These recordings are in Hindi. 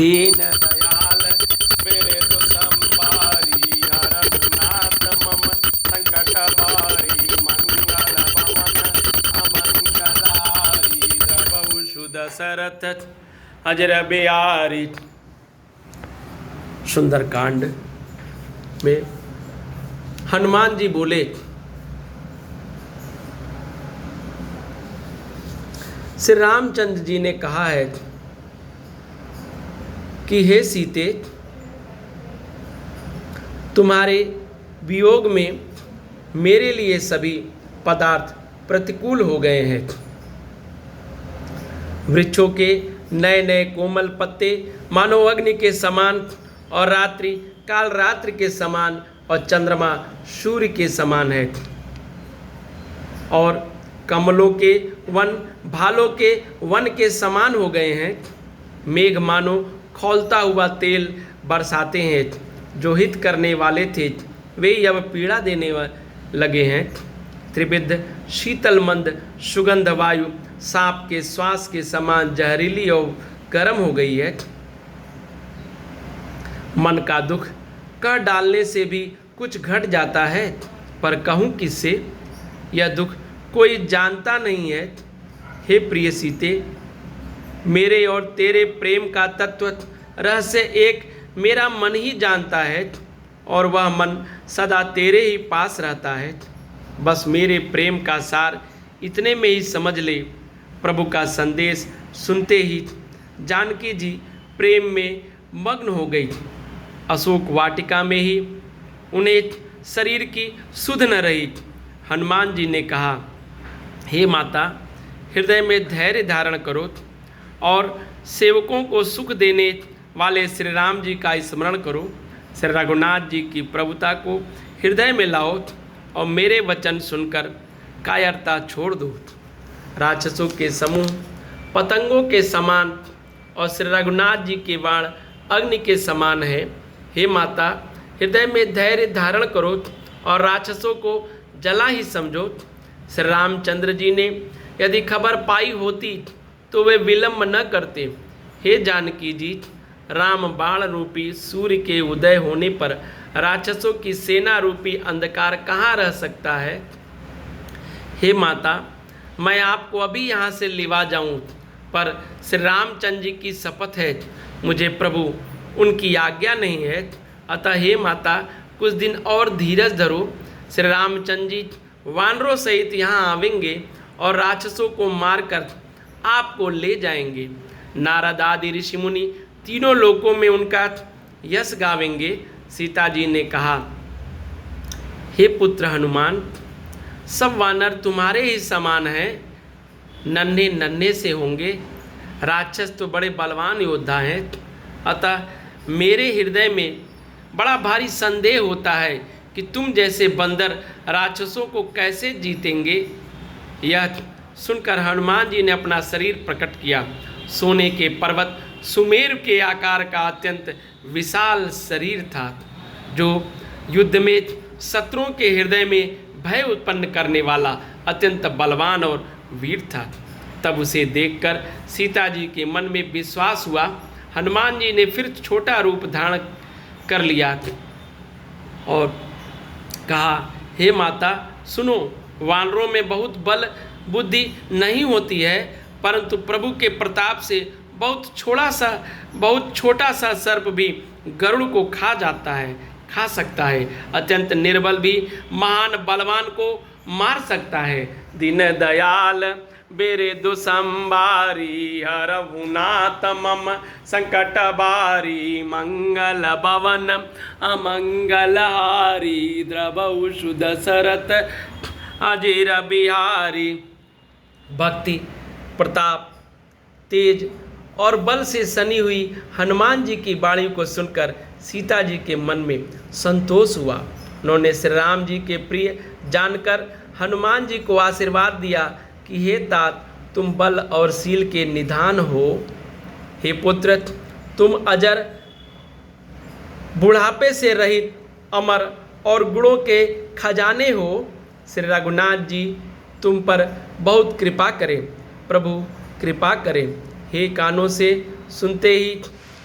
दीन दयाल मेरे तो संबारी हर रघुनाथ मम संकट हारी मंगल भवन अमंगलारी द्रवहु सुदशरथ अजर बिहारी। सुंदरकांड में हनुमान जी बोले, श्री रामचंद्र जी ने कहा है कि हे सीते, तुम्हारे वियोग में मेरे लिए सभी पदार्थ प्रतिकूल हो गए हैं। वृक्षों के नए नए कोमल पत्ते मानो अग्नि के समान और रात्रि काल रात्रि के समान और चंद्रमा सूर्य के समान है। और कमलों के वन भालों के वन के समान हो गए हैं। मेघ मानो खौलता हुआ तेल बरसाते हैं। जो हित करने वाले थे वे अब पीड़ा देने लगे हैं। त्रिविध शीतल मंद सुगंध वायु सांप के श्वास के समान जहरीली और गर्म हो गई है। मन का दुख कह डालने से भी कुछ घट जाता है, पर कहूँ किससे, यह दुख कोई जानता नहीं है। हे प्रिय सीते, मेरे और तेरे प्रेम का तत्व रहस्य एक मेरा मन ही जानता है और वह मन सदा तेरे ही पास रहता है। बस मेरे प्रेम का सार इतने में ही समझ ले। प्रभु का संदेश सुनते ही जानकी जी प्रेम में मग्न हो गई। अशोक वाटिका में ही उन्हें शरीर की सुध न रही। हनुमान जी ने कहा, हे माता, हृदय में धैर्य धारण करो और सेवकों को सुख देने वाले श्री राम जी का स्मरण करो। श्री रघुनाथ जी की प्रभुता को हृदय में लाओ और मेरे वचन सुनकर कायरता छोड़ दो। राक्षसों के समूह पतंगों के समान और श्री रघुनाथ जी के बाण अग्नि के समान है। हे माता, हृदय में धैर्य धारण करो और राक्षसों को जला ही समझो। श्री रामचंद्र जी ने यदि खबर पाई होती तो वे विलंब न करते। हे जानकी जी, राम बाण रूपी सूर्य के उदय होने पर राक्षसों की सेना रूपी अंधकार कहाँ रह सकता है। हे माता, मैं आपको अभी यहाँ से लिवा जाऊँ, पर श्री रामचंद्र जी की शपथ है, मुझे प्रभु उनकी आज्ञा नहीं है। अतः हे माता, कुछ दिन और धीरज धरो। श्री रामचंद्र जी वानरों सहित यहाँ आवेंगे और राक्षसों को मारकर आपको ले जाएंगे। नारद आदि ऋषि मुनि तीनों लोकों में उनका यश गावेंगे। सीता जी ने कहा, हे पुत्र हनुमान, सब वानर तुम्हारे ही समान हैं, नन्हे नन्हे से होंगे। राक्षस तो बड़े बलवान योद्धा हैं। अतः मेरे हृदय में बड़ा भारी संदेह होता है कि तुम जैसे बंदर राक्षसों को कैसे जीतेंगे। यह सुनकर हनुमान जी ने अपना शरीर प्रकट किया। सोने के पर्वत सुमेरु के आकार का अत्यंत विशाल शरीर था, जो युद्ध में शत्रुओं के हृदय में भय उत्पन्न करने वाला अत्यंत बलवान और वीर था। तब उसे देखकर सीता जी के मन में विश्वास हुआ। हनुमान जी ने फिर छोटा रूप धारण कर लिया और कहा, हे माता सुनो, वानरों में बहुत बल बुद्धि नहीं होती है, परंतु प्रभु के प्रताप से बहुत छोटा सा सर्प भी गरुड़ को खा सकता है। अत्यंत निर्बल भी महान बलवान को मार सकता है। दीन दयाल बेरे दुसंबारी हरहु नाथ मम संकट बारी मंगल भवन अमंगलहारी द्रवहु सुदशरथ अजर बिहारी। भक्ति, प्रताप, तेज और बल से सनी हुई हनुमान जी की वाणी को सुनकर सीता जी के मन में संतोष हुआ। उन्होंने श्री राम जी के प्रिय जानकर हनुमान जी को आशीर्वाद दिया कि हे तात, तुम बल और शील के निधान हो। हे पुत्र, तुम अजर, बुढ़ापे से रहित, अमर और गुणों के खजाने हो। श्री रघुनाथ जी तुम पर बहुत कृपा करें। प्रभु कृपा करें। हे कानों से सुनते ही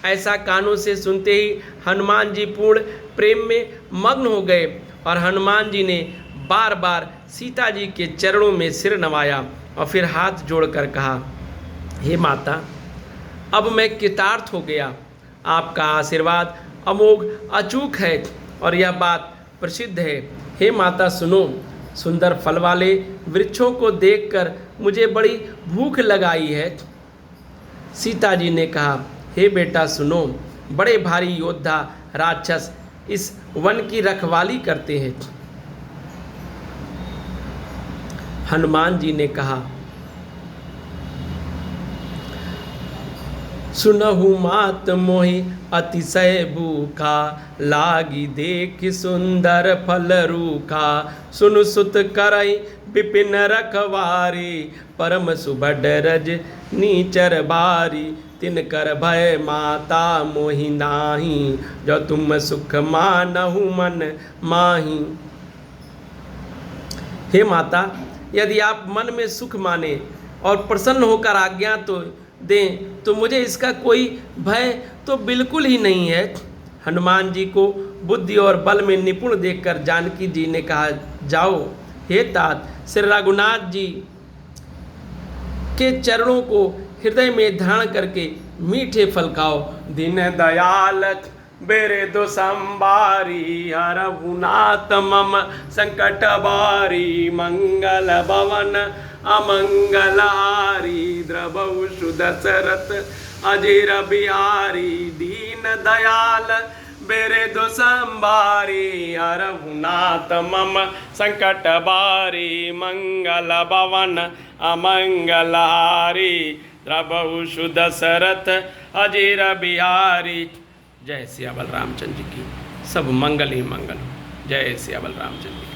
ऐसा कानों से सुनते ही हनुमान जी पूर्ण प्रेम में मग्न हो गए और हनुमान जी ने बार बार सीता जी के चरणों में सिर नवाया और फिर हाथ जोड़कर कहा, हे माता, अब मैं कृतार्थ हो गया। आपका आशीर्वाद अमोघ अचूक है और यह बात प्रसिद्ध है। हे माता सुनो, सुंदर फल वाले वृक्षों को देखकर मुझे बड़ी भूख लगाई है। सीता जी ने कहा, हे बेटा सुनो, बड़े भारी योद्धा राक्षस इस वन की रखवाली करते हैं। हनुमान जी ने कहा, सुनहु मात मोहि अतिशय भूखा, लागी देख सुंदर फल रूखा। सुनु सुत करई विपिन रखवारी, परम सुबड रज नीचर बारी। तिनकर भय माता मोहि नाही, जो तुम सुख मानहु मन माही। हे माता, यदि आप मन में सुख माने और प्रसन्न होकर आज्ञा तो दें तो मुझे इसका कोई भय तो बिल्कुल ही नहीं है। हनुमान जी को बुद्धि और बल में निपुण देखकर जानकी जी ने कहा, जाओ हे तात, श्री रघुनाथ जी के चरणों को हृदय में धारण करके मीठे फल खाओ। दीन दयाल बेरे दो संबारी, हरहुनाथ मम संकट बारी। मंगल भवन अमंगलहारी, द्रवहु सुदशरथ अजीर बिहारी। दीन दयाल बेरे दो संबारी, हरहुनाथ मम संकट बारी। मंगल भवन अमंगलहारी, द्रवहु सुदशरथ अजीर बिहारी। जय सिया बलरामचंद्र जी की सब मंगल ही मंगल। जय सिया बलरामचंद्र।